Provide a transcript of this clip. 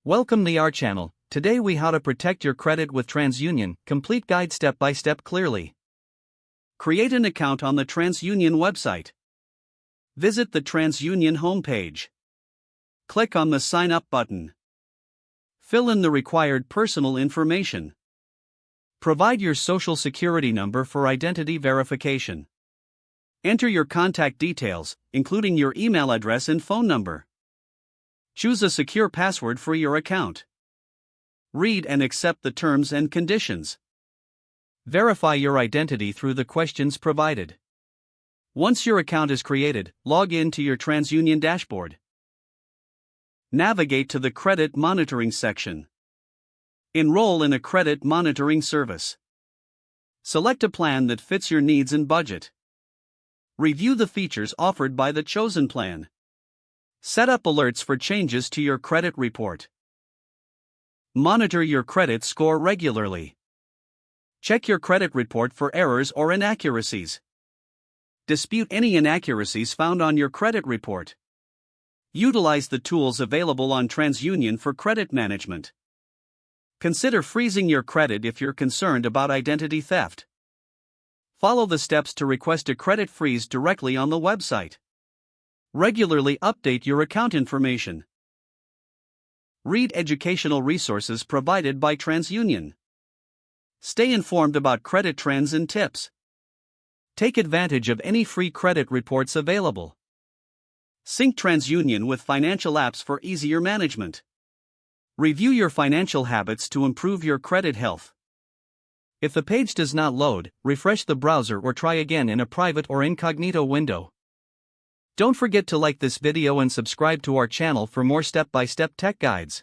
Welcome to our channel. Today we how to protect your credit with TransUnion, complete guide step by step clearly. Create an account on the TransUnion website. Visit the TransUnion homepage. Click on the Sign Up button. Fill in the required personal information. Provide your social security number for identity verification. Enter your contact details, including your email address and phone number. Choose a secure password for your account. Read and accept the terms and conditions. Verify your identity through the questions provided. Once your account is created, log in to your TransUnion dashboard. Navigate to the Credit Monitoring section. Enroll in a credit monitoring service. Select a plan that fits your needs and budget. Review the features offered by the chosen plan. Set up alerts for changes to your credit report. Monitor your credit score regularly. Check your credit report for errors or inaccuracies. Dispute any inaccuracies found on your credit report. Utilize the tools available on TransUnion for credit management. Consider freezing your credit if you're concerned about identity theft. Follow the steps to request a credit freeze directly on the website. Regularly update your account information. Read educational resources provided by TransUnion. Stay informed about credit trends and tips. Take advantage of any free credit reports available. Sync TransUnion with financial apps for easier management. Review your financial habits to improve your credit health. If the page does not load, refresh the browser or try again in a private or incognito window. Don't forget to like this video and subscribe to our channel for more step-by-step tech guides.